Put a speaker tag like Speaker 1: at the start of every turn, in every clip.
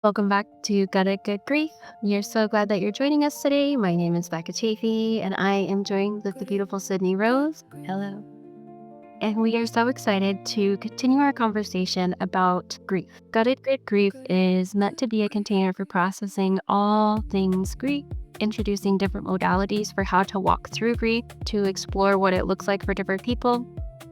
Speaker 1: Welcome back to Gutted Good Grief. We are so glad that you're joining us today. My name is Becca Chafee, and I am joined with the beautiful Sydney Rose. Hello. And we are so excited to continue our conversation about grief. Gutted Good Grief is meant to be a container for processing all things grief, introducing different modalities for how to walk through grief, to explore what it looks like for different people.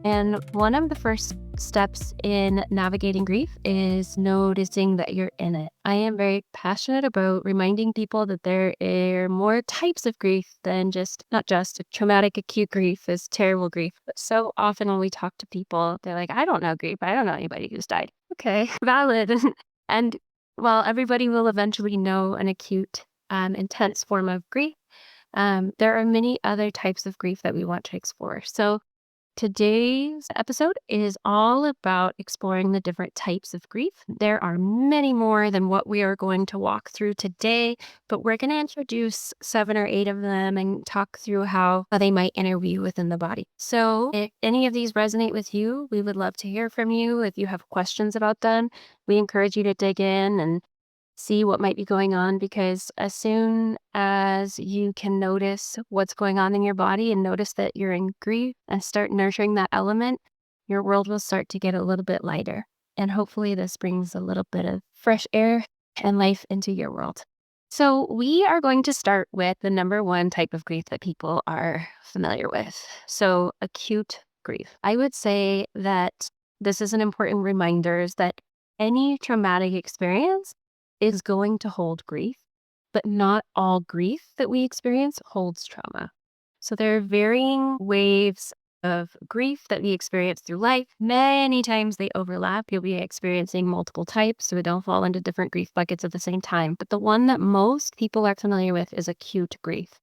Speaker 1: And one of the first steps in navigating grief is noticing that you're in it. I am very passionate about reminding people that there are more types of grief than not just traumatic acute grief is terrible grief. But so often when we talk to people, they're like, I don't know grief. I don't know anybody who's died. Okay, valid. And while everybody will eventually know an acute, intense form of grief, there are many other types of grief that we want to explore. So today's episode is all about exploring the different types of grief. There are many more than what we are going to walk through today, but we're going to introduce 7 or 8 of them and talk through how they might interweave within the body. So if any of these resonate with you, we would love to hear from you. If you have questions about them, we encourage you to dig in and see what might be going on, because as soon as you can notice what's going on in your body and notice that you're in grief and start nurturing that element, your world will start to get a little bit lighter. And hopefully this brings a little bit of fresh air and life into your world. So we are going to start with the number one type of grief that people are familiar with. So acute grief. I would say that this is an important reminder is that any traumatic experience is going to hold grief, but not all grief that we experience holds trauma. So there are varying waves of grief that we experience through life. Many times they overlap. You'll be experiencing multiple types, so we don't fall into different grief buckets at the same time. But the one that most people are familiar with is acute grief.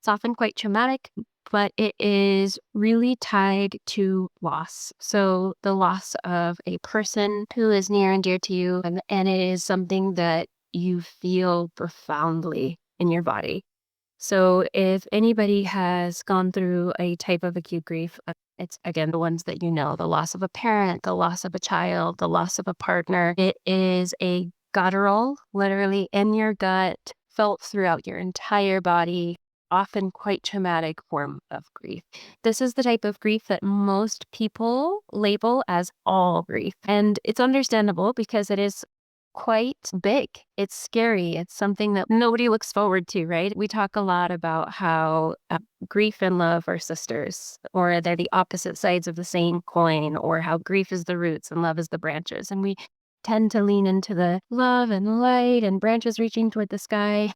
Speaker 1: It's often quite traumatic, but it is really tied to loss. So the loss of a person who is near and dear to you, and it is something that you feel profoundly in your body. So if anybody has gone through a type of acute grief, it's again the ones that you know, the loss of a parent, the loss of a child, the loss of a partner. It is a guttural, literally in your gut, felt throughout your entire body, often quite traumatic form of grief. This is the type of grief that most people label as all grief. And it's understandable because it is quite big. It's scary. It's something that nobody looks forward to, right? We talk a lot about how grief and love are sisters, or they're the opposite sides of the same coin, or how grief is the roots and love is the branches. And we tend to lean into the love and light and branches reaching toward the sky.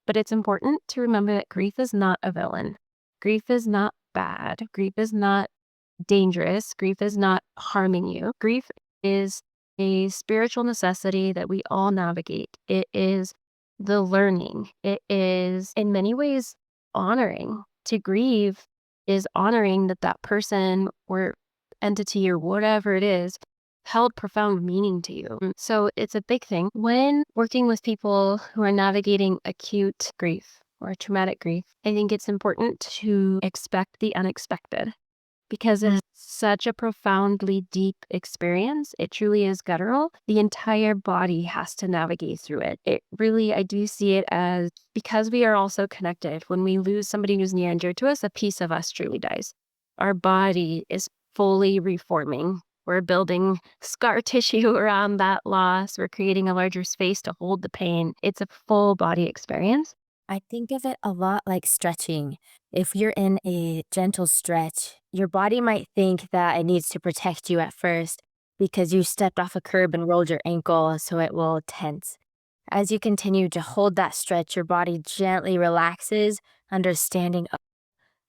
Speaker 1: But it's important to remember that grief is not a villain. Grief is not bad. Grief is not dangerous. Grief is not harming you. Grief is a spiritual necessity that we all navigate. It is the learning. It is, in many ways, honoring. To grieve is honoring that that person or entity or whatever it is held profound meaning to you. So it's a big thing. When working with people who are navigating acute grief or traumatic grief, I think it's important to expect the unexpected, because it's such a profoundly deep experience. It truly is guttural. The entire body has to navigate through it. It really, I do see it as, because we are all so connected, when we lose somebody who's near and dear to us, a piece of us truly dies. Our body is fully reforming. We're building scar tissue around that loss. We're creating a larger space to hold the pain. It's a full body experience.
Speaker 2: I think of it a lot like stretching. If you're in a gentle stretch, your body might think that it needs to protect you at first because you stepped off a curb and rolled your ankle, so it will tense. As you continue to hold that stretch, your body gently relaxes, understanding, "Oh,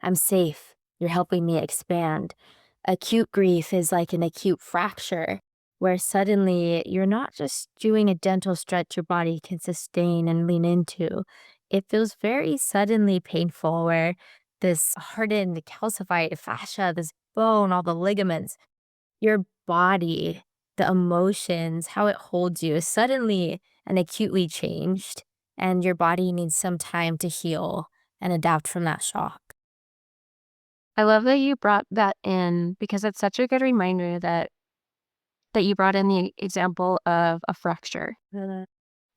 Speaker 2: I'm safe. You're helping me expand." Acute grief is like an acute fracture where suddenly you're not just doing a gentle stretch your body can sustain and lean into. It feels very suddenly painful where this hardened, calcified fascia, this bone, all the ligaments, your body, the emotions, how it holds you is suddenly and acutely changed. And your body needs some time to heal and adapt from that shock.
Speaker 1: I love that you brought that in, because it's such a good reminder that you brought in the example of a fracture.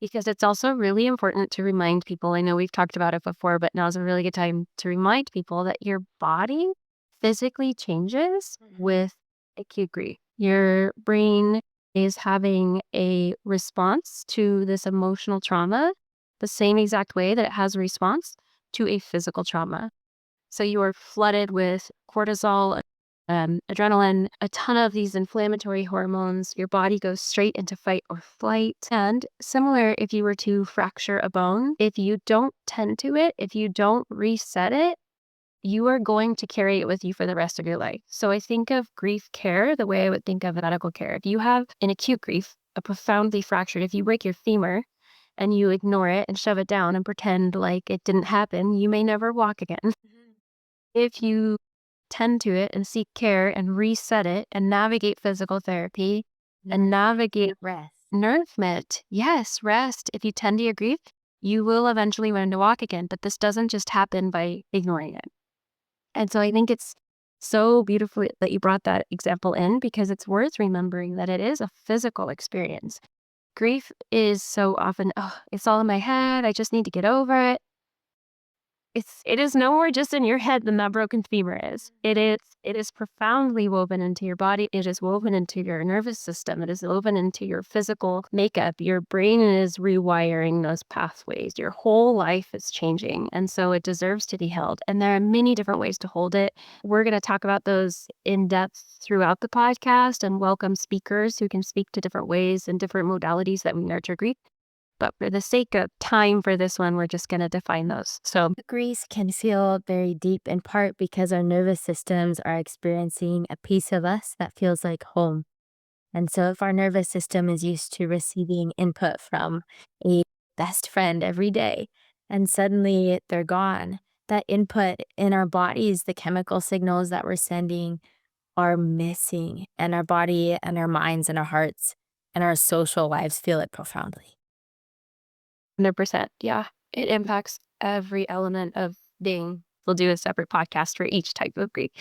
Speaker 1: because it's also really important to remind people. I know we've talked about it before, but now's a really good time to remind people that your body physically changes with acute grief. Your brain is having a response to this emotional trauma the same exact way that it has a response to a physical trauma. So you are flooded with cortisol, adrenaline, a ton of these inflammatory hormones. Your body goes straight into fight or flight. And similar, if you were to fracture a bone, if you don't tend to it, if you don't reset it, you are going to carry it with you for the rest of your life. So I think of grief care the way I would think of medical care. If you have an acute grief, a profoundly fractured, if you break your femur and you ignore it and shove it down and pretend like it didn't happen, you may never walk again. If you tend to it and seek care and reset it and navigate physical therapy and navigate
Speaker 2: Rest.
Speaker 1: nourishment, yes, rest. If you tend to your grief, you will eventually learn to walk again, but this doesn't just happen by ignoring it. And so I think it's so beautiful that you brought that example in because it's worth remembering that it is a physical experience. Grief is so often, oh, it's all in my head. I just need to get over it. It is no more just in your head than that broken femur is. It is profoundly woven into your body. It is woven into your nervous system. It is woven into your physical makeup. Your brain is rewiring those pathways. Your whole life is changing. And so it deserves to be held. And there are many different ways to hold it. We're going to talk about those in depth throughout the podcast and welcome speakers who can speak to different ways and different modalities that we nurture grief. But for the sake of time for this one, we're just going to define those. So
Speaker 2: Grief can feel very deep in part because our nervous systems are experiencing a piece of us that feels like home. And so, if our nervous system is used to receiving input from a best friend every day, and suddenly they're gone, that input in our bodies, the chemical signals that we're sending, are missing. And our body and our minds and our hearts and our social lives feel it profoundly.
Speaker 1: 100%. Yeah. It impacts every element of being. We'll do a separate podcast for each type of grief.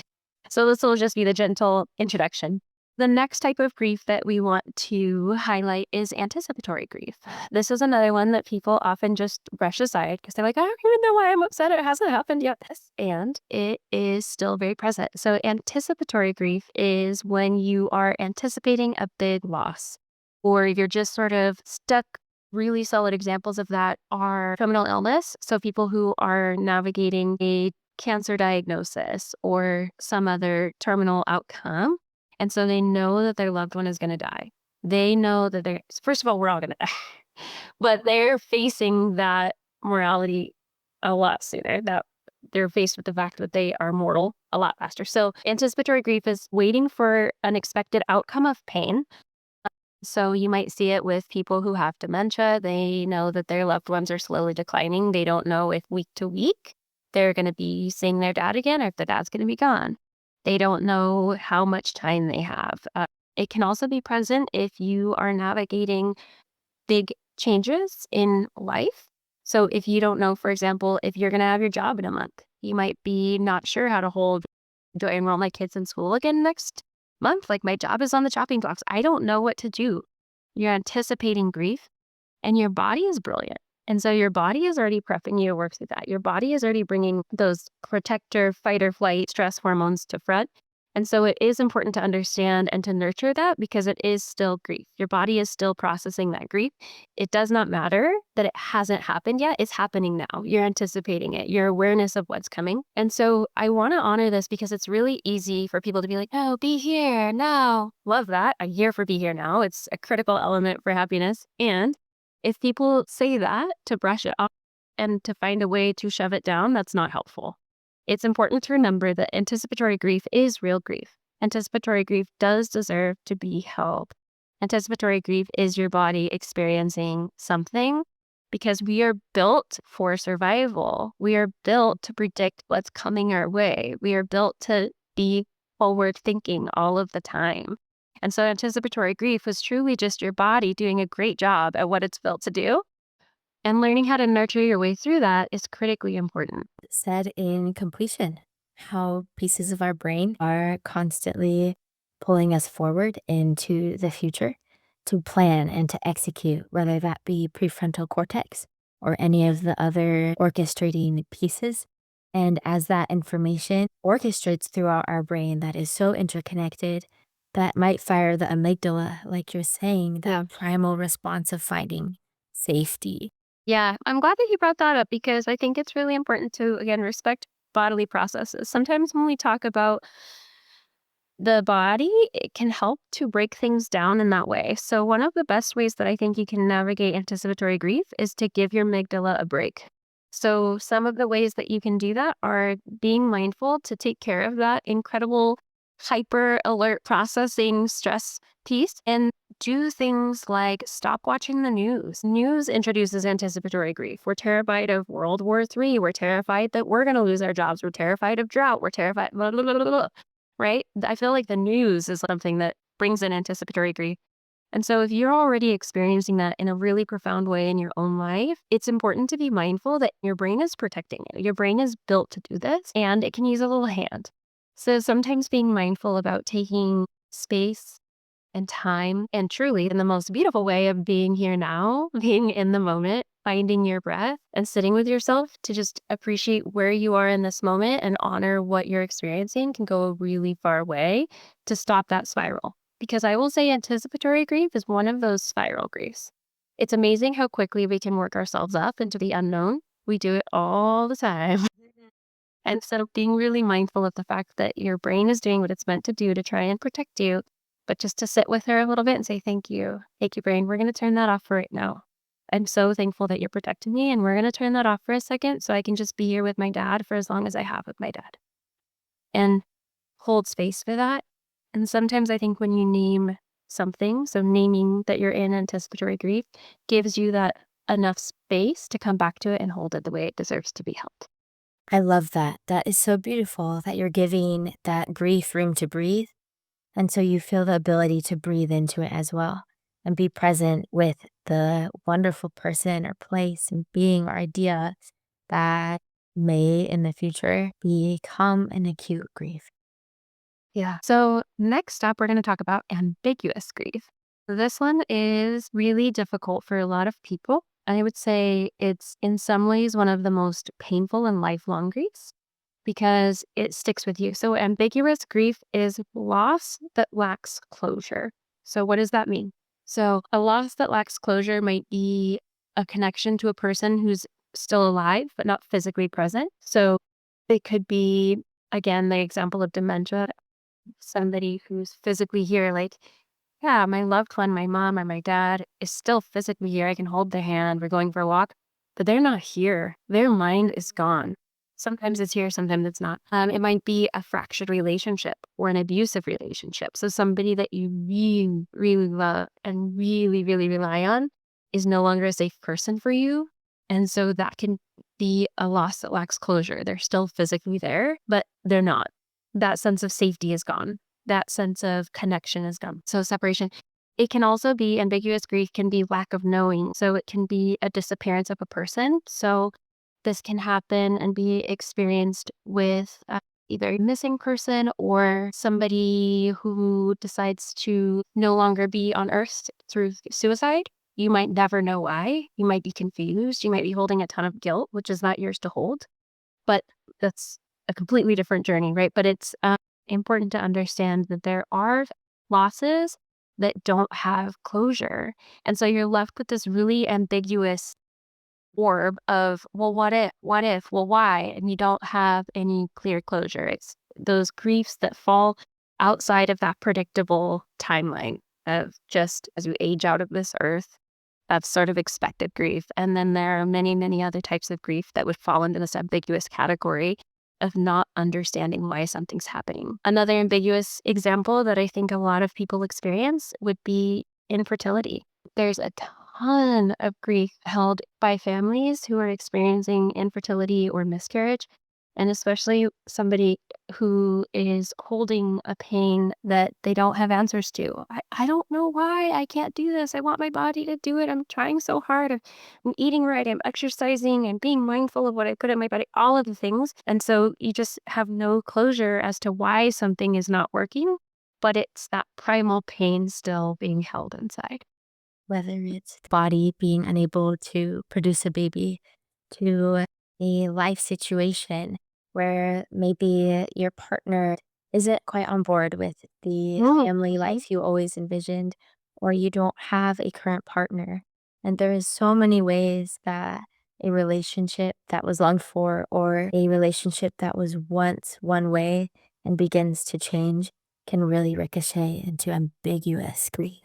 Speaker 1: So this will just be the gentle introduction. The next type of grief that we want to highlight is anticipatory grief. This is another one that people often just brush aside because they're like, I don't even know why I'm upset. It hasn't happened yet. And it is still very present. So anticipatory grief is when you are anticipating a big loss or you're just sort of stuck. Really solid examples of that are terminal illness. So people who are navigating a cancer diagnosis or some other terminal outcome. And so they know that their loved one is going to die. They know that first of all, we're all going to die, but they're facing that morality a lot sooner, that they're faced with the fact that they are mortal a lot faster. So anticipatory grief is waiting for an expected outcome of pain. So you might see it with people who have dementia. They know that their loved ones are slowly declining. They don't know if week to week they're going to be seeing their dad again or if the dad's going to be gone. They don't know how much time they have. It can also be present if you are navigating big changes in life. So if you don't know, for example, if you're going to have your job in a month, you might be not sure how to hold, do I enroll my kids in school again next month? Like my job is on the chopping blocks. I don't know what to do. You're anticipating grief and your body is brilliant. And so your body is already prepping you to work through that. Your body is already bringing those protector, fight or flight stress hormones to front. And so it is important to understand and to nurture that because it is still grief. Your body is still processing that grief. It does not matter that it hasn't happened yet. It's happening now. You're anticipating it, your awareness of what's coming. And so I want to honor this because it's really easy for people to be like, oh, be here now. Love that. I'm here for be here now. It's a critical element for happiness. And if people say that to brush it off and to find a way to shove it down, that's not helpful. It's important to remember that anticipatory grief is real grief. Anticipatory grief does deserve to be held. Anticipatory grief is your body experiencing something because we are built for survival. We are built to predict what's coming our way. We are built to be forward thinking all of the time. And so anticipatory grief was truly just your body doing a great job at what it's built to do. And learning how to nurture your way through that is critically important.
Speaker 2: Said in completion, how pieces of our brain are constantly pulling us forward into the future to plan and to execute, whether that be prefrontal cortex or any of the other orchestrating pieces. And as that information orchestrates throughout our brain that is so interconnected, that might fire the amygdala, like you're saying,
Speaker 1: Yeah.
Speaker 2: that primal response of finding safety.
Speaker 1: Yeah, I'm glad that you brought that up because I think it's really important to, again, respect bodily processes. Sometimes when we talk about the body, it can help to break things down in that way. So, one of the best ways that I think you can navigate anticipatory grief is to give your amygdala a break. So, some of the ways that you can do that are being mindful to take care of that incredible hyper alert processing stress piece and do things like stop watching the news. News introduces anticipatory grief. We're terrified of World War III. We're terrified that we're going to lose our jobs. We're terrified of drought. We're terrified, blah, blah, blah, blah, blah. Right? I feel like the news is something that brings in anticipatory grief. And so if you're already experiencing that in a really profound way in your own life, it's important to be mindful that your brain is protecting you. Your brain is built to do this and it can use a little hand. So sometimes being mindful about taking space and time and truly in the most beautiful way of being here now, being in the moment, finding your breath and sitting with yourself to just appreciate where you are in this moment and honor what you're experiencing can go a really far way to stop that spiral. Because I will say anticipatory grief is one of those spiral griefs. It's amazing how quickly we can work ourselves up into the unknown. We do it all the time. And so being really mindful of the fact that your brain is doing what it's meant to do to try and protect you, but just to sit with her a little bit and say, thank you. Thank you, brain. We're going to turn that off for right now. I'm so thankful that you're protecting me. And we're going to turn that off for a second so I can just be here with my dad for as long as I have with my dad and hold space for that. And sometimes I think when you name something, so naming that you're in anticipatory grief gives you that enough space to come back to it and hold it the way it deserves to be held.
Speaker 2: I love that. That is so beautiful that you're giving that grief room to breathe. And so you feel the ability to breathe into it as well and be present with the wonderful person or place and being or idea that may in the future become an acute grief.
Speaker 1: Yeah. So next up, we're going to talk about ambiguous grief. This one is really difficult for a lot of people. I would say it's in some ways one of the most painful and lifelong griefs because it sticks with you. So ambiguous grief is loss that lacks closure. So what does that mean? So a loss that lacks closure might be a connection to a person who's still alive but not physically present. So it could be, again, the example of dementia, somebody who's physically here, like, yeah, my loved one, my mom or my dad is still physically here. I can hold their hand. We're going for a walk, but they're not here. Their mind is gone. Sometimes it's here, sometimes it's not. It might be a fractured relationship or an abusive relationship. So somebody that you really, really love and really, really rely on is no longer a safe person for you. And so that can be a loss that lacks closure. They're still physically there, but they're not. That sense of safety is gone. That sense of connection is gone. So separation. It can also be ambiguous grief can be lack of knowing. So it can be a disappearance of a person. So this can happen and be experienced with either a missing person or somebody who decides to no longer be on earth through suicide. You might never know why. You might be confused. You might be holding a ton of guilt, which is not yours to hold. But that's a completely different journey, right? But it's important to understand that there are losses that don't have closure. And so you're left with this really ambiguous orb of, well, what if, well, why? And you don't have any clear closure. It's those griefs that fall outside of that predictable timeline of just as you age out of this earth. That's sort of expected grief. And then there are many, many other types of grief that would fall into this ambiguous category of not understanding why something's happening. Another ambiguous example that I think a lot of people experience would be infertility. There's a ton of grief held by families who are experiencing infertility or miscarriage, and especially somebody who is holding a pain that they don't have answers to. I don't know why I can't do this. I want my body to do it. I'm trying so hard. I'm eating right. I'm exercising. I'm being mindful of what I put in my body, all of the things. And so you just have no closure as to why something is not working, but it's that primal pain still being held inside.
Speaker 2: whether it's body being unable to produce a baby, to a life situation where maybe your partner isn't quite on board with the
Speaker 1: Mm.
Speaker 2: family life you always envisioned, or you don't have a current partner. And there is so many ways that a relationship that was longed for or a relationship that was once one way and begins to change can really ricochet into ambiguous grief.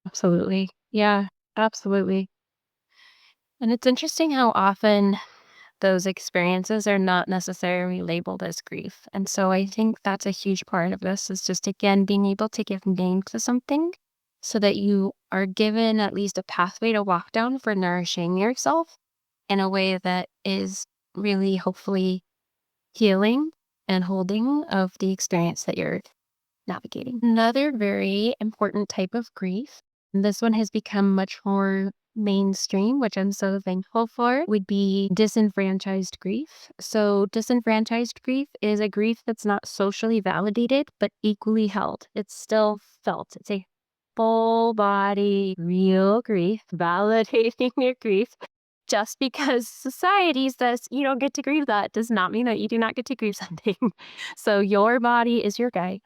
Speaker 1: Absolutely. Yeah, absolutely. And it's interesting how often those experiences are not necessarily labeled as grief. And so I think that's a huge part of this is just, again, being able to give name to something so that you are given at least a pathway to walk down for nourishing yourself in a way that is really hopefully healing and holding of the experience that you're navigating. Another very important type of grief, and this one has become much more mainstream, which I'm so thankful for, would be disenfranchised grief. So, disenfranchised grief is a grief that's not socially validated, but equally held. It's still felt. It's a full body, real grief, validating your grief. Just because society says you don't get to grieve that does not mean that you do not get to grieve something. So, your body is your guide,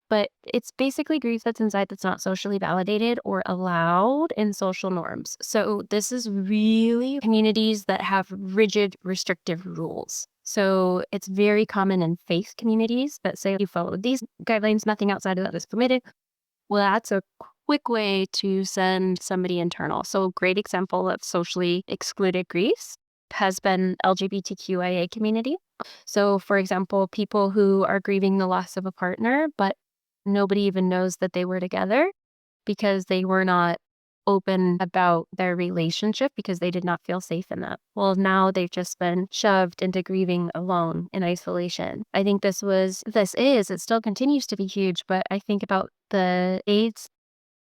Speaker 1: but it's basically grief that's inside that's not socially validated or allowed in social norms. So this is really communities that have rigid, restrictive rules. So it's very common in faith communities that say you follow these guidelines, nothing outside of that is permitted. Well, that's a quick way to send somebody internal. So a great example of socially excluded griefs has been LGBTQIA community. So, for example, people who are grieving the loss of a partner, but nobody even knows that they were together because they were not open about their relationship because they did not feel safe in that. Well, now they've just been shoved into grieving alone in isolation. I think it still continues to be huge, but I think about the AIDS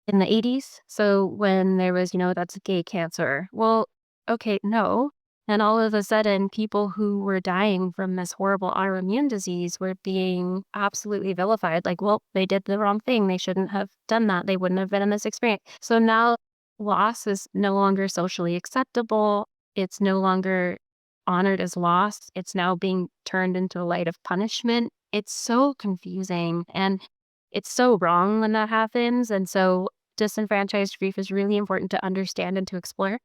Speaker 1: in the 80s. So when there was, that's gay cancer. Well, okay, no. And all of a sudden, people who were dying from this horrible autoimmune disease were being absolutely vilified. Like, well, they did the wrong thing. They shouldn't have done that. They wouldn't have been in this experience. So now loss is no longer socially acceptable. It's no longer honored as loss. It's now being turned into a light of punishment. It's so confusing and it's so wrong when that happens. And so disenfranchised grief is really important to understand and to explore.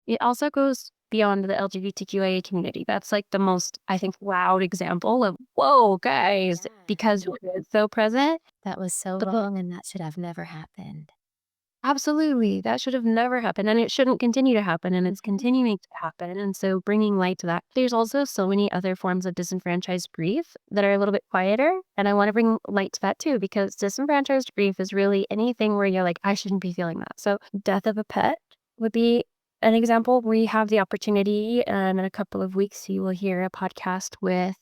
Speaker 1: It also goes beyond the LGBTQIA community. That's like the most, I think, loud example of, whoa, guys,
Speaker 2: Yeah.
Speaker 1: because it's so present.
Speaker 2: That was so
Speaker 1: The
Speaker 2: wrong and that should have never happened.
Speaker 1: Absolutely. That should have never happened, and it shouldn't continue to happen, and it's
Speaker 2: Mhm.
Speaker 1: continuing to happen, and so bringing light to that. There's also so many other forms of disenfranchised grief that are a little bit quieter, and I wanna bring light to that too, because disenfranchised grief is really anything where you're like, "I shouldn't be feeling that." So, death of a pet would be an example. We have the opportunity, in a couple of weeks, you will hear a podcast with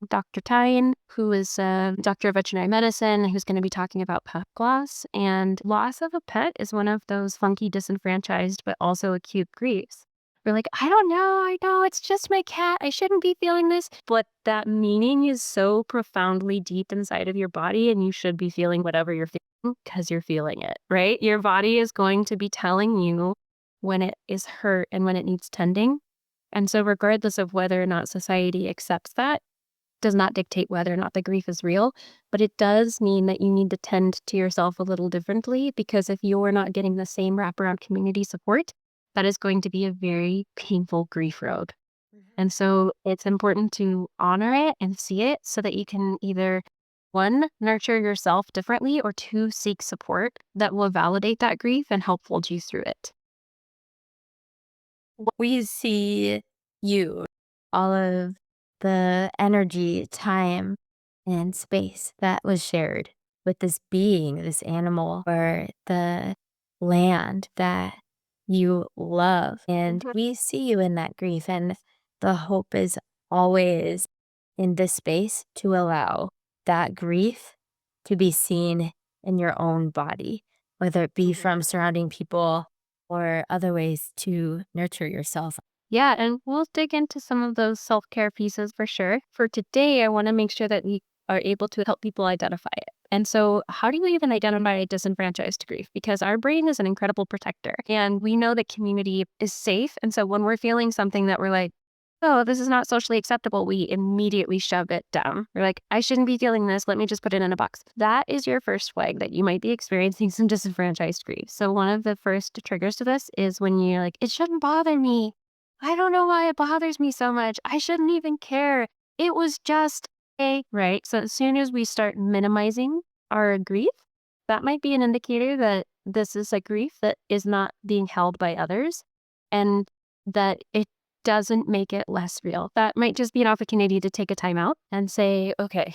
Speaker 1: Dr. Tyne, who is a doctor of veterinary medicine, who's going to be talking about pet loss. And loss of a pet is one of those funky, disenfranchised, but also acute griefs. We're like, I don't know, I know it's just my cat. I shouldn't be feeling this. But that meaning is so profoundly deep inside of your body, and you should be feeling whatever you're feeling because you're feeling it, right? Your body is going to be telling you when it is hurt and when it needs tending. And so, regardless of whether or not society accepts that, does not dictate whether or not the grief is real, but it does mean that you need to tend to yourself a little differently because if you're not getting the same wraparound community support, that is going to be a very painful grief road. And so it's important to honor it and see it so that you can either one, nurture yourself differently, or two, seek support that will validate that grief and help hold you through it.
Speaker 2: We see you, all of the energy, time, and space that was shared with this being, this animal, or the land that you love. And
Speaker 1: Mhm.
Speaker 2: we see you in that grief. And the hope is always in this space to allow that grief to be seen in your own body, whether it be from surrounding people or other ways to nurture yourself.
Speaker 1: Yeah, and we'll dig into some of those self care pieces for sure. For today, I want to make sure that we are able to help people identify it. And so, how do you even identify disenfranchised grief? Because our brain is an incredible protector and we know that community is safe. And so, when we're feeling something that we're like, oh, this is not socially acceptable, we immediately shove it down. We're like, I shouldn't be feeling this. Let me just put it in a box. That is your first flag that you might be experiencing some disenfranchised grief. So, one of the first triggers to this is when you're like, it shouldn't bother me. I don't know why it bothers me so much. I shouldn't even care. It was just a, right? So, as soon as we start minimizing our grief, that might be an indicator that this is a grief that is not being held by others and that it doesn't make it less real. That might just be an opportunity to take a time out and say, okay,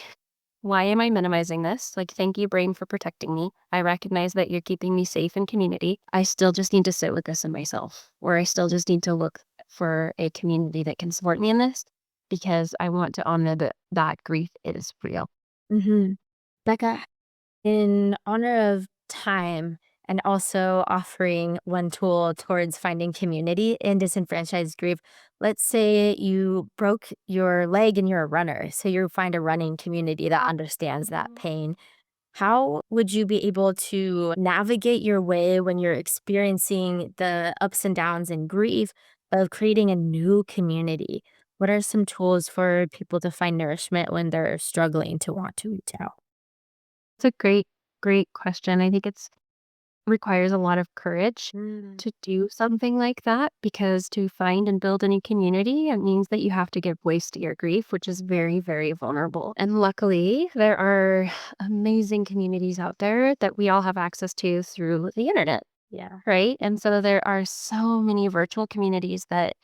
Speaker 1: why am I minimizing this? Like, thank you, brain, for protecting me. I recognize that you're keeping me safe in community. I still just need to sit with this in myself, or I still just need to look for a community that can support me in this because I want to honor that that grief is real.
Speaker 2: Mhm. Becca, in honor of time and also offering one tool towards finding community in disenfranchised grief, let's say you broke your leg and you're a runner. So you find a running community that understands that pain. How would you be able to navigate your way when you're experiencing the ups and downs and grief of creating a new community? What are some tools for people to find nourishment when they're struggling to want to reach out?
Speaker 1: It's a great, great question. I think it's requires a lot of courage
Speaker 2: Mm.
Speaker 1: to do something like that because to find and build a new community, it means that you have to give voice to your grief, which is very, very vulnerable. And luckily, there are amazing communities out there that we all have access to through the internet,
Speaker 2: Yeah.
Speaker 1: right? And so there are so many virtual communities that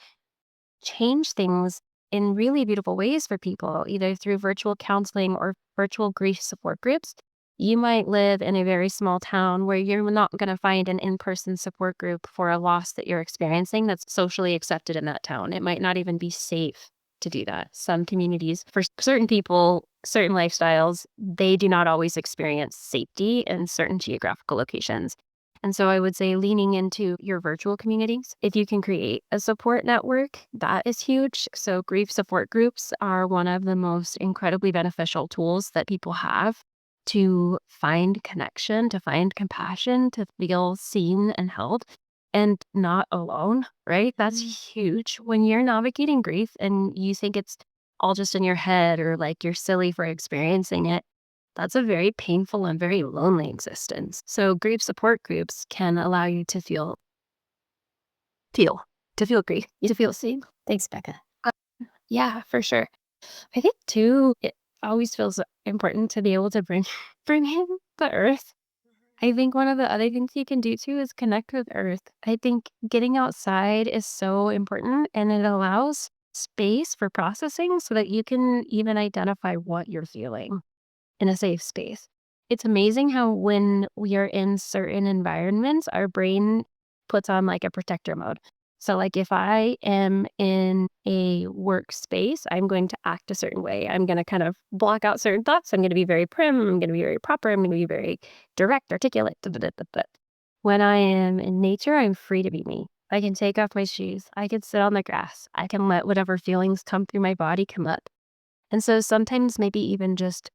Speaker 1: change things in really beautiful ways for people, either through virtual counseling or virtual grief support groups. You might live in a very small town where you're not going to find an in person support group for a loss that you're experiencing that's socially accepted in that town. It might not even be safe to do that. Some communities, for certain people, certain lifestyles, they do not always experience safety in certain geographical locations. And so I would say leaning into your virtual communities. If you can create a support network, that is huge. So grief support groups are one of the most incredibly beneficial tools that people have to find connection, to find compassion, to feel seen and held and not alone, right? That's huge. When you're navigating grief and you think it's all just in your head or like you're silly for experiencing it, that's a very painful and very lonely existence. So grief support groups can allow you to feel, to feel grief, to feel seen.
Speaker 2: Thanks, Becca.
Speaker 1: Uh, yeah, for sure. I think too, it always feels important to be able to bring bring in the earth. I think one of the other things you can do too is connect with earth. I think getting outside is so important and it allows space for processing so that you can even identify what you're feeling in a safe space. It's amazing how when we are in certain environments, our brain puts on like a protector mode. So, like if I am in a workspace, I'm going to act a certain way. I'm going to kind of block out certain thoughts. I'm going to be very prim. I'm going to be very proper. I'm going to be very direct, articulate. Da, da, da, da, da. When I am in nature, I'm free to be me. I can take off my shoes. I can sit on the grass. I can let whatever feelings come through my body come up. And so sometimes maybe even just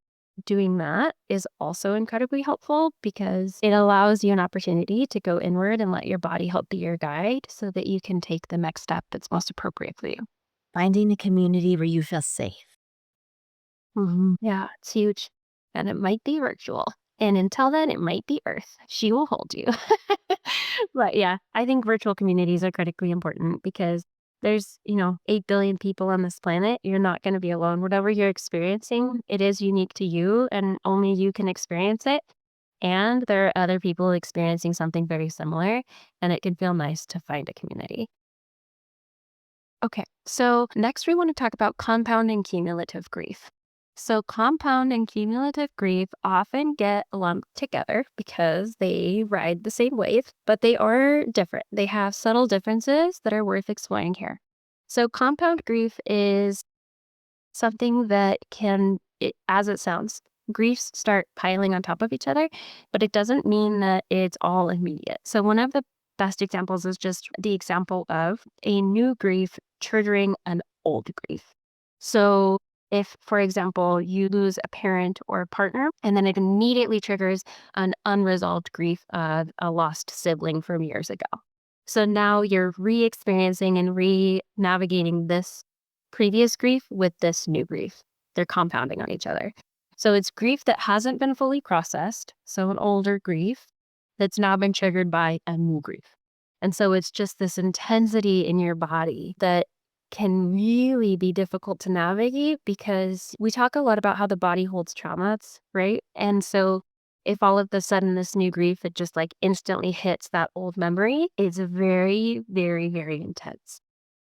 Speaker 1: doing that is also incredibly helpful because it allows you an opportunity to go inward and let your body help be your guide so that you can take the next step that's most appropriate for you.
Speaker 2: Finding a community where you feel safe.
Speaker 1: Yeah, it's huge. And it might be virtual. And until then, it might be Earth. She will hold you. But yeah, I think virtual communities are critically important because there's, 8 billion people on this planet. You're not going to be alone. Whatever you're experiencing, it is unique to you and only you can experience it. And there are other people experiencing something very similar, and it can feel nice to find a community. Okay, so next we want to talk about compound and cumulative grief. So, compound and cumulative grief often get lumped together because they ride the same wave, but they are different. They have subtle differences that are worth exploring here. So, compound grief is something that as it sounds, griefs start piling on top of each other, but it doesn't mean that it's all immediate. So, one of the best examples is just the example of a new grief triggering an old grief. So, If, for example, you lose a parent or a partner, and then it immediately triggers an unresolved grief of a lost sibling from years ago. So now you're re experiencing and re navigating this previous grief with this new grief. They're compounding on each other. So it's grief that hasn't been fully processed. So an older grief that's now been triggered by a new grief. And so it's just this intensity in your body that can really be difficult to navigate because we talk a lot about how the body holds traumas, right? And so if all of a sudden this new grief, it just like instantly hits that old memory, it's very, very, very intense.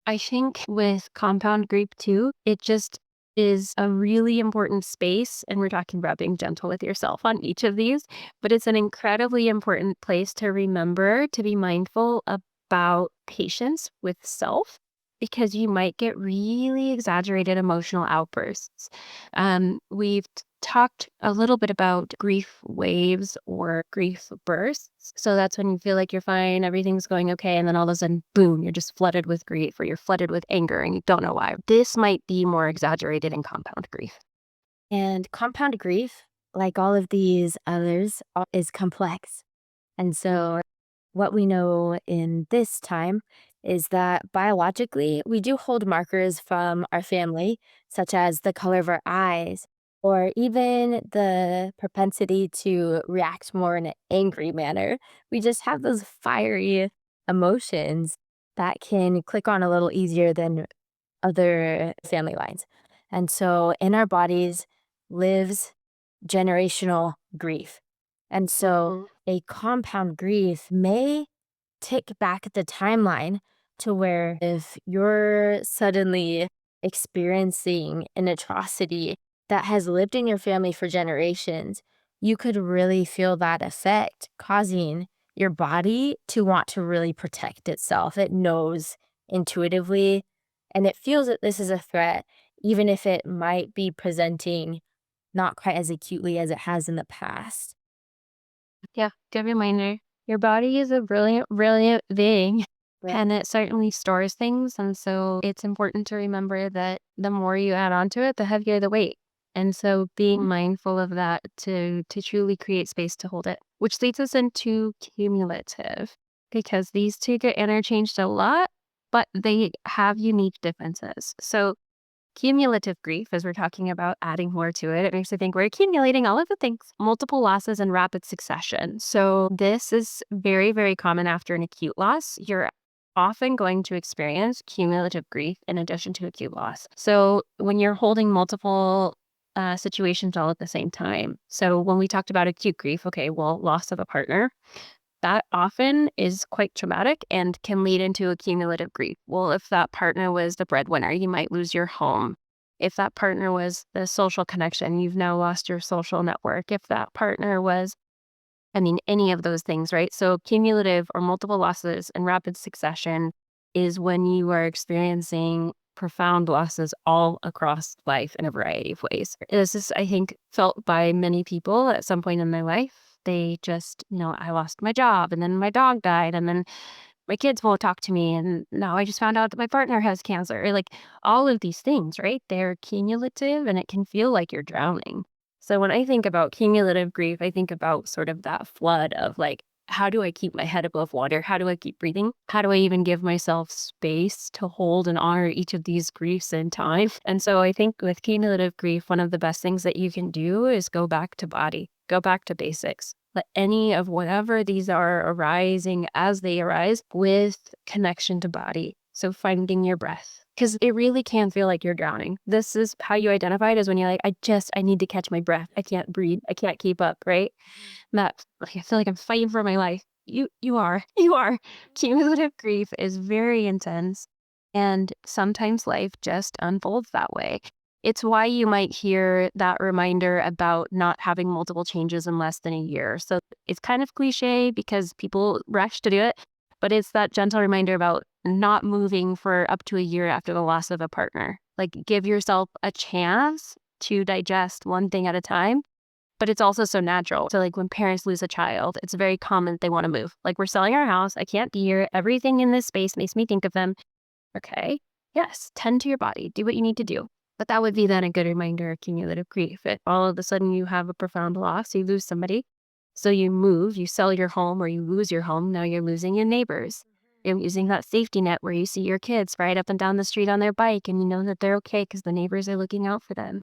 Speaker 1: I think with compound grief too, it just is a really important space. And we're talking about being gentle with yourself on each of these, but it's an incredibly important place to remember to be mindful about patience with self because you might get really exaggerated emotional outbursts. We've talked a little bit about grief waves or grief bursts. So that's when you feel like you're fine, everything's going okay, and then all of a sudden, boom, you're just flooded with grief or you're flooded with anger and you don't know why. This might be more exaggerated in compound grief.
Speaker 2: And compound grief, like all of these others, is complex. And so, what we know in this time is that biologically, we do hold markers from our family, such as the color of our eyes, or even the propensity to react more in an angry manner. We just have those fiery emotions that can click on a little easier than other family lines. And so in our bodies lives generational grief. And so
Speaker 1: Mhm.
Speaker 2: a compound grief may tick back the timeline to where if you're suddenly experiencing an atrocity that has lived in your family for generations, you could really feel that effect, causing your body to want to really protect itself. It knows intuitively and it feels that this is a threat, even if it might be presenting not quite as acutely as it has in the past.
Speaker 1: Yeah, good reminder. Your body is a brilliant, brilliant being.
Speaker 2: Right.
Speaker 1: And it certainly stores things. And so it's important to remember that the more you add onto it, the heavier the weight. And so being mindful of that to truly create space to hold it, which leads us into cumulative, because these two get interchanged a lot, but they have unique differences. So cumulative grief, as we're talking about adding more to it, it makes me think we're accumulating all of the things, multiple losses in rapid succession. So, this is very, very common after an acute loss. You're often going to experience cumulative grief in addition to acute loss. So, when you're holding multiple situations all at the same time. So, when we talked about acute grief, okay, well, loss of a partner, that often is quite traumatic and can lead into a cumulative grief. Well, if that partner was the breadwinner, you might lose your home. If that partner was the social connection, you've now lost your social network. If that partner was, I mean, any of those things, right? So, cumulative or multiple losses in rapid succession is when you are experiencing profound losses all across life in a variety of ways. This is, I think, felt by many people at some point in their life. They just, I lost my job and then my dog died and then my kids won't talk to me. And now I just found out that my partner has cancer. Or like all of these things, right? They're cumulative and it can feel like you're drowning. So when I think about cumulative grief, I think about sort of that flood of like, how do I keep my head above water? How do I keep breathing? How do I even give myself space to hold and honor each of these griefs in time? And so I think with cumulative grief, one of the best things that you can do is go back to body, go back to basics. Let any of whatever these are arising as they arise with connection to body. So finding your breath, because it really can feel like you're drowning. This is how you identify it is when you're like, I need to catch my breath. I can't breathe. I can't keep up, right? That like, I feel like I'm fighting for my life. You are. You are. Cumulative grief is very intense. And sometimes life just unfolds that way. It's why you might hear that reminder about not having multiple changes in less than a year. So it's kind of cliche because people rush to do it, but it's that gentle reminder about not moving for up to a year after the loss of a partner. Like give yourself a chance to digest one thing at a time, but it's also so natural. So like when parents lose a child, it's very common they want to move. Like we're selling our house. I can't be here. Everything in this space makes me think of them. Okay. Yes. Tend to your body. Do what you need to do. But that would be then a good reminder of cumulative grief. If all of a sudden you have a profound loss, you lose somebody. So you move, you sell your home or you lose your home. Now you're losing your neighbors. You're using that safety net where you see your kids ride up and down the street on their bike and you know that they're okay because the neighbors are looking out for them.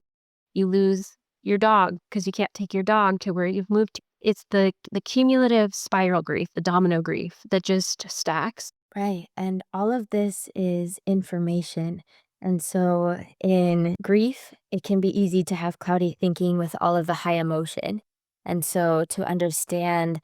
Speaker 1: You lose your dog because you can't take your dog to where you've moved to. It's the cumulative spiral grief, the domino grief that just stacks.
Speaker 2: Right. And all of this is information. And so in grief, it can be easy to have cloudy thinking with all of the high emotion. And so to understand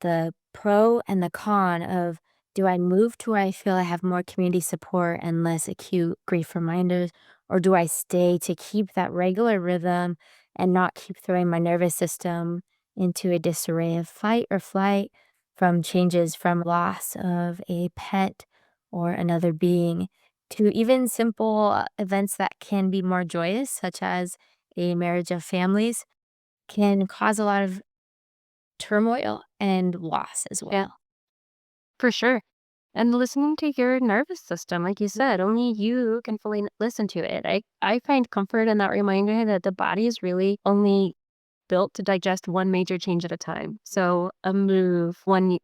Speaker 2: the pro and the con of, do I move to where I feel I have more community support and less acute grief reminders? Or do I stay to keep that regular rhythm and not keep throwing my nervous system into a disarray of fight or flight from changes from loss of a pet or another being to even simple events that can be more joyous, such as a marriage of families, can cause a lot of turmoil and loss as
Speaker 1: Yeah,
Speaker 2: well.
Speaker 1: for sure. And listening to your nervous system, like you said, only you can fully listen to it. I find comfort in that reminder that the body is really only built to digest one major change at a time. So a move, one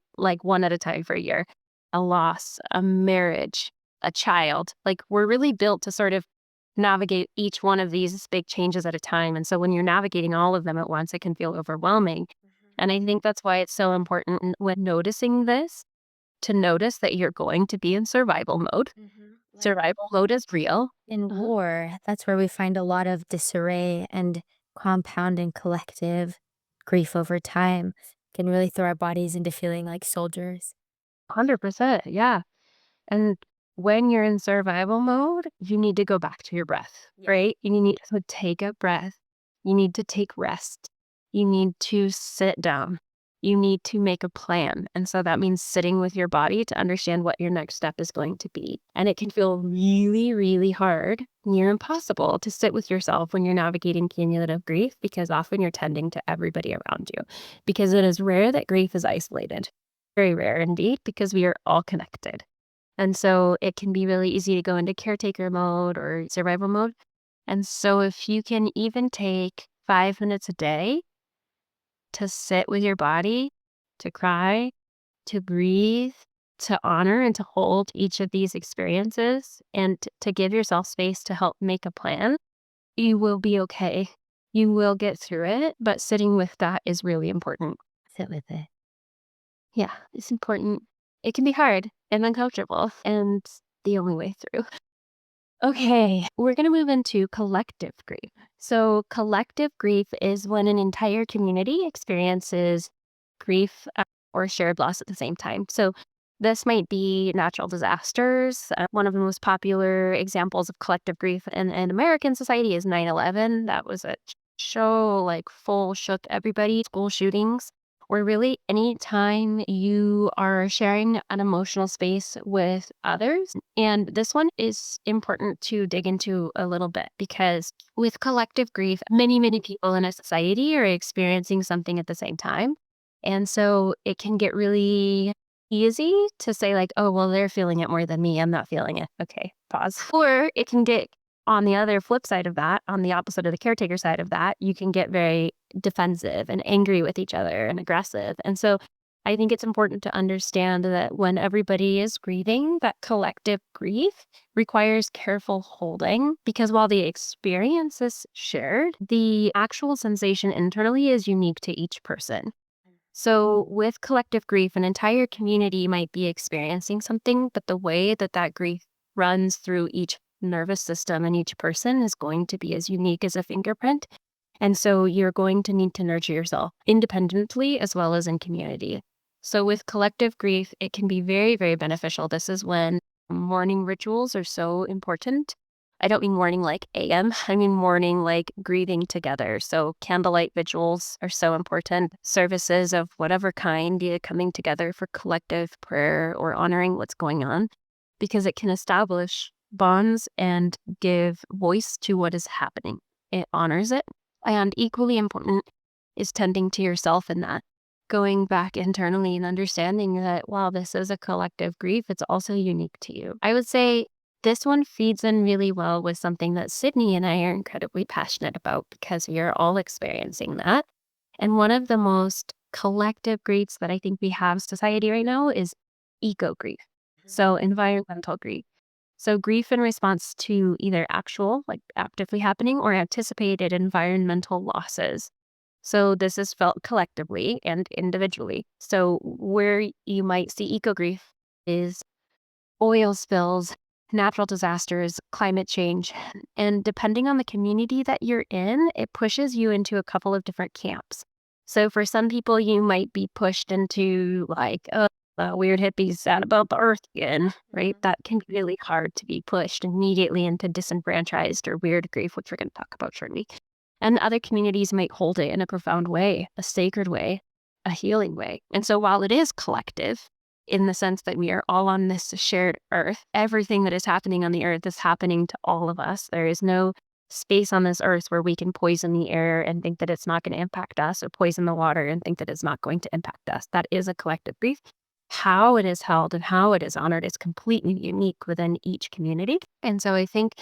Speaker 1: at a time for a year, a loss, a marriage, a child. Like we're really built to sort of navigate each one of these big changes at a time. And so when you're navigating all of them at once, it can feel overwhelming. And I think that's why it's so important when noticing this to notice that you're going to be in survival mode.
Speaker 2: Like
Speaker 1: Survival mode is real.
Speaker 2: in
Speaker 1: Uh-huh.
Speaker 2: war, that's where we find a lot of disarray and compound and collective grief over time can really throw our bodies into feeling like soldiers.
Speaker 1: 100%. Yeah. And when you're in survival mode, you need to go back to your breath,
Speaker 2: Yeah.
Speaker 1: right? You need to take a breath. You need to take rest. You need to sit down. You need to make a plan. And so that means sitting with your body to understand what your next step is going to be. And it can feel really, really hard, near impossible to sit with yourself when you're navigating cumulative grief because often you're tending to everybody around you because it is rare that grief is isolated. Very rare indeed because we are all connected. And so it can be really easy to go into caretaker mode or survival mode. And so if you can even take 5 minutes a day to sit with your body, to cry, to breathe, to honor and to hold each of these experiences and to give yourself space to help make a plan, you will be okay. You will get through it, but sitting with that is really important.
Speaker 2: Sit with it.
Speaker 1: Yeah, it's important. It can be hard and uncomfortable, and the only way through. Okay, we're going to move into collective grief. So, collective grief is when an entire community experiences grief or shared loss at the same time. So, this might be natural disasters. One of the most popular examples of collective grief in American society is 9/11. That was a show like full shook everybody. School shootings, where really anytime you are sharing an emotional space with others. And this one is important to dig into a little bit because with collective grief, many, many people in a society are experiencing something at the same time. And so it can get really easy to say, like, oh, well, they're feeling it more than me. I'm not feeling it. Okay, pause. Or it can get on the other flip side of that, on the opposite of the caretaker side of that, you can get very defensive and angry with each other and aggressive. And so I think it's important to understand that when everybody is grieving, that collective grief requires careful holding because while the experience is shared, the actual sensation internally is unique to each person. So, with collective grief, an entire community might be experiencing something, but the way that that grief runs through each nervous system and each person is going to be as unique as a fingerprint. And so, you're going to need to nurture yourself independently as well as in community. So, with collective grief, it can be very, very beneficial. This is when mourning rituals are so important. I don't mean mourning like AM. I mean mourning like grieving together. So candlelight vigils are so important. Services of whatever kind, be it coming together for collective prayer or honoring what's going on, because it can establish bonds and give voice to what is happening. It honors it. And equally important is tending to yourself in that. Going back internally and understanding that while this is a collective grief, it's also unique to you. I would say This one feeds in really well with something that Sydney and I are incredibly passionate about because we are all experiencing that. And one of the most collective griefs that I think we have in society right now is eco grief. So environmental grief. So grief in response to either actual, like actively happening, or anticipated environmental losses. So this is felt collectively and individually. So where you might see eco grief is oil spills, natural disasters, climate change. And depending on the community that you're in, it pushes you into a couple of different camps. So for some people, you might be pushed into like, weird hippies sad about the earth again, right?
Speaker 2: Mhm.
Speaker 1: That can be really hard to be pushed immediately into disenfranchised or weird grief, which we're going to talk about shortly. And other communities might hold it in a profound way, a sacred way, a healing way. And so while it is collective, in the sense that we are all on this shared earth, everything that is happening on the earth is happening to all of us. There is no space on this earth where we can poison the air and think that it's not going to impact us, or poison the water and think that it's not going to impact us. That is a collective grief. How it is held and how it is honored is completely unique within each community. And so I think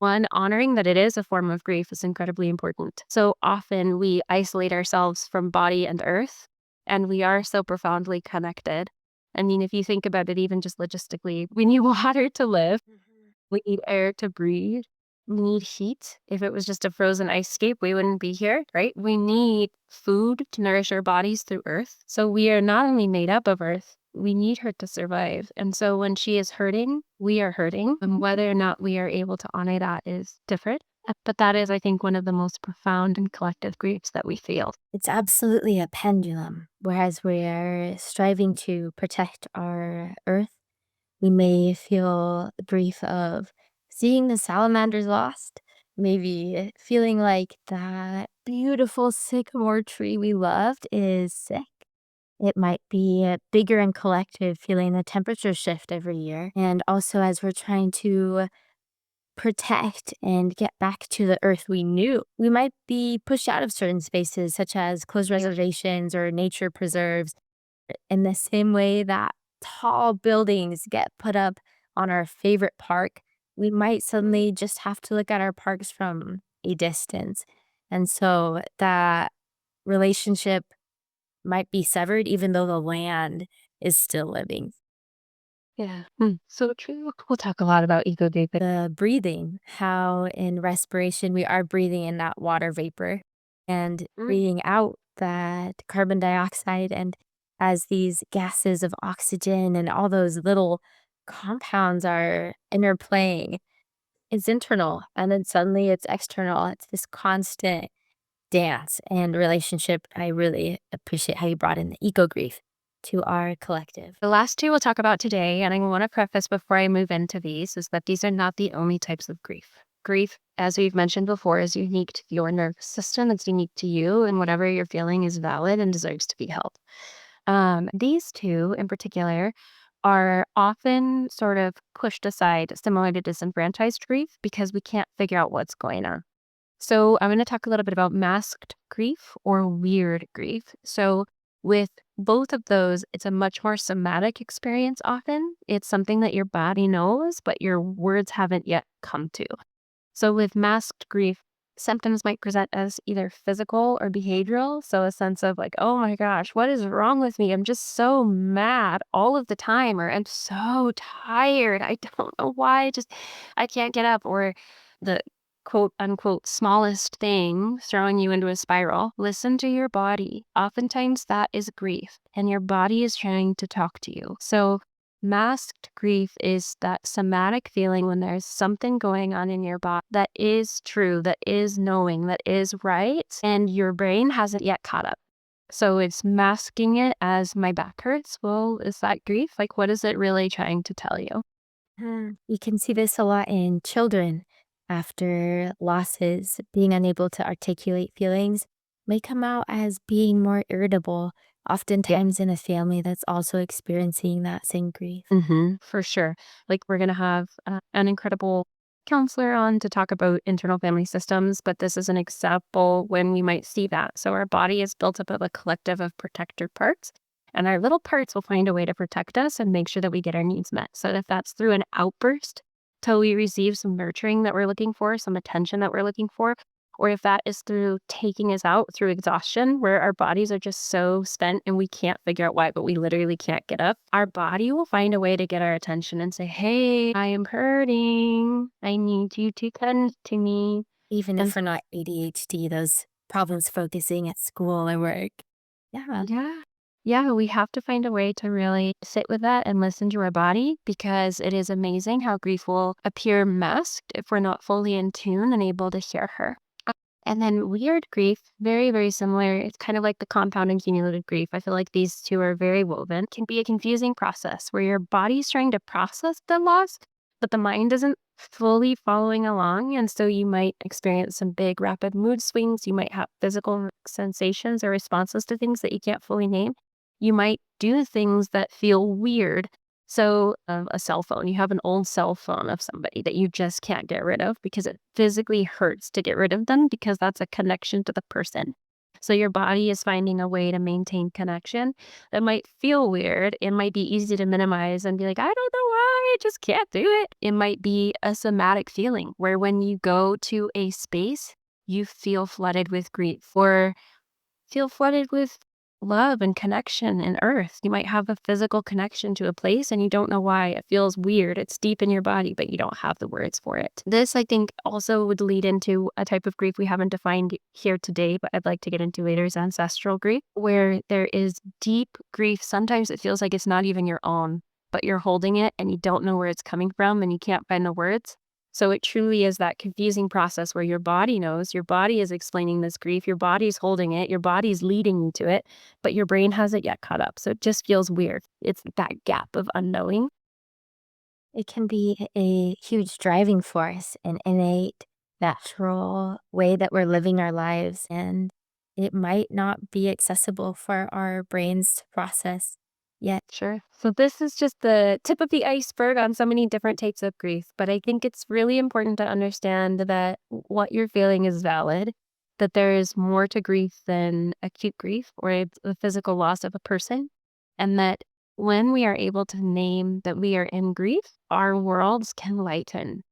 Speaker 1: one, honoring that it is a form of grief is incredibly important. So often we isolate ourselves from body and earth, and we are so profoundly connected. I mean, if you think about it, even just logistically, we need water to live.
Speaker 2: Mhm.
Speaker 1: We need air to breathe. We need heat. If it was just a frozen ice scape, we wouldn't be here, right? We need food to nourish our bodies through earth. So we are not only made up of earth, we need her to survive. And so when she is hurting, we are hurting. And whether or not we are able to honor that is different. But that is, I think, one of the most profound and collective griefs that we feel.
Speaker 2: It's absolutely a pendulum. Whereas we're striving to protect our earth, we may feel grief of seeing the salamanders lost, maybe feeling like that beautiful sycamore tree we loved is sick. It might be a bigger and collective feeling the temperature shift every year. And also, as we're trying to protect and get back to the earth we knew, we might be pushed out of certain spaces, such as closed reservations or nature preserves, in the same way that tall buildings get put up on our favorite park. We might suddenly just have to look at our parks from a distance. And so that relationship might be severed, even though the land is still living.
Speaker 1: Yeah. So true. We'll talk a lot about ego grief.
Speaker 2: The breathing, how in respiration we are breathing in that water vapor and breathing out that carbon dioxide. And as these gases of oxygen and all those little compounds are interplaying, it's internal and then suddenly it's external. It's this constant dance and relationship. I really appreciate how you brought in the eco grief to our collective.
Speaker 1: The last two we'll talk about today, and I want to preface before I move into these, is that these are not the only types of grief. Grief, as we've mentioned before, is unique to your nervous system. It's unique to you, and whatever you're feeling is valid and deserves to be held. These two in particular are often sort of pushed aside, similar to disenfranchised grief, because we can't figure out what's going on. So I'm going to talk a little bit about masked grief or weird grief. So with both of those, it's a much more somatic experience often. It's something that your body knows, but your words haven't yet come to. So with masked grief, symptoms might present as either physical or behavioral. So a sense of like, oh my gosh, what is wrong with me? I'm just so mad all of the time, or I'm so tired. I don't know why. I can't get up. Or the quote unquote smallest thing throwing you into a spiral. Listen to your body. Oftentimes that is grief, and your body is trying to talk to you. So masked grief is that somatic feeling when there's something going on in your body that is true, that is knowing, that is right, and your brain hasn't yet caught up. So it's masking it as my back hurts. Well, is that grief? Like, what is it really trying to tell you?
Speaker 2: You can see this a lot in children after losses, being unable to articulate feelings may come out as being more irritable, oftentimes in a family that's also experiencing that same grief.
Speaker 1: For sure. Like, we're going to have an incredible counselor on to talk about internal family systems, but this is an example when we might see that. So, our body is built up of a collective of protector parts, and our little parts will find a way to protect us and make sure that we get our needs met. So, if that's through an outburst till we receive some nurturing that we're looking for, some attention that we're looking for, or if that is through taking us out through exhaustion, where our bodies are just so spent and we can't figure out why, but we literally can't get up, our body will find a way to get our attention and say, hey, I am hurting. I need you to tend to me.
Speaker 2: Even
Speaker 1: And
Speaker 2: if we're not ADHD, those problems focusing at school or work. Yeah.
Speaker 1: yeah. Yeah, we have to find a way to really sit with that and listen to our body because it is amazing how grief will appear masked if we're not fully in tune and able to hear her. And then weird grief, very, very similar. It's kind of like the compound and cumulative grief. I feel like these two are very woven. Can be a confusing process where your body's trying to process the loss, but the mind isn't fully following along. And so you might experience some big rapid mood swings. You might have physical sensations or responses to things that you can't fully name. You might do things that feel weird. So, a cell phone, you have an old cell phone of somebody that you just can't get rid of because it physically hurts to get rid of them because that's a connection to the person. So, your body is finding a way to maintain connection that might feel weird. It might be easy to minimize and be like, I don't know why, I just can't do it. It might be a somatic feeling where when you go to a space, you feel flooded with grief or feel flooded with love and connection and earth. You might have a physical connection to a place and you don't know why. It feels weird. It's deep in your body, but you don't have the words for it. This, I think, also would lead into a type of grief we haven't defined here today, but I'd like to get into later is ancestral grief, where there is deep grief. Sometimes it feels like it's not even your own, but you're holding it and you don't know where it's coming from and you can't find the words. So it truly is that confusing process where your body knows, your body is explaining this grief, your body's holding it, your body's leading you to it, but your brain hasn't yet caught up. So it just feels weird. It's that gap of unknowing.
Speaker 2: It can be a huge driving force, an innate, natural way that we're living our lives, and it might not be accessible for our brains to process yet.
Speaker 1: Sure. So this is just the tip of the iceberg on so many different types of grief, but I think it's really important to understand that what you're feeling is valid, that there is more to grief than acute grief or the physical loss of a person, and that when we are able to name that we are in grief, our worlds can lighten.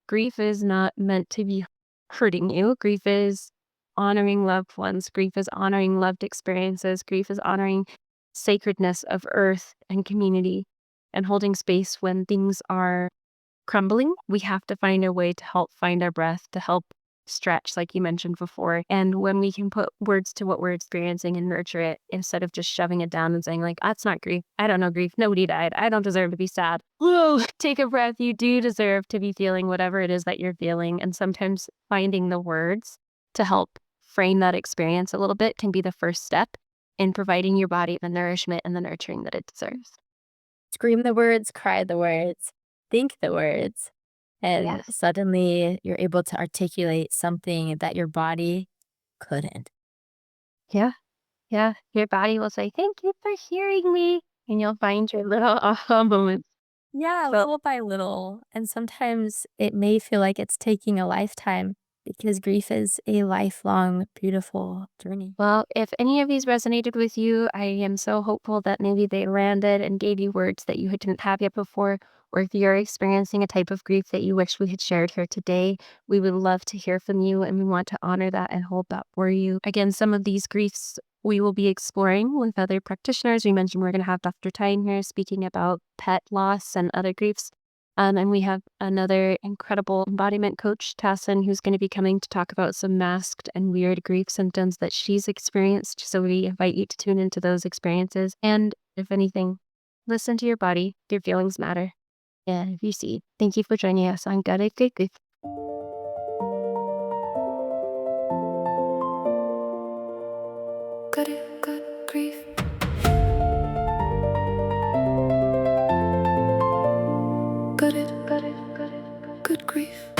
Speaker 1: Grief is not meant to be hurting you. Grief is honoring loved ones. Grief is honoring loved experiences. Grief is honoring sacredness of earth and community and holding space when things are crumbling. We have to find a way to help find our breath, to help stretch, like you mentioned before. And when we can put words to what we're experiencing and nurture it instead of just shoving it down and saying, like, that's not grief. I don't know grief. Nobody died. I don't deserve to be sad. Whoa, take a breath. You do deserve to be feeling whatever it is that you're feeling. And sometimes finding the words to help frame that experience a little bit can be the first step in providing your body the nourishment and the nurturing that it deserves.
Speaker 2: Scream the words, cry the words, think the words, and
Speaker 1: Yes.
Speaker 2: suddenly you're able to articulate something that your body couldn't.
Speaker 1: Yeah. Yeah, your body will say, "Thank you for hearing me," and you'll find your little aha moments.
Speaker 2: Yeah,
Speaker 1: So,
Speaker 2: little by little. And sometimes it may feel like it's taking a lifetime because grief is a lifelong, beautiful journey.
Speaker 1: well, if any of these resonated with you, I am so hopeful that maybe they landed and gave you words that you didn't have yet before. Or if you're experiencing a type of grief that you wish we had shared here today, we would love to hear from you and we want to honor that and hold that for you. Again, some of these griefs we will be exploring with other practitioners. We mentioned we're going to have Dr. Tyne here speaking about pet loss and other griefs. And we have another incredible embodiment coach, Tassin, who's going to be coming to talk about some masked and weird grief symptoms that she's experienced. So we invite you to tune into those experiences. And if anything, listen to your body. Your feelings matter. And if you see, thank you for joining us on Gutted Good Grief.
Speaker 3: Good grief. Good grief.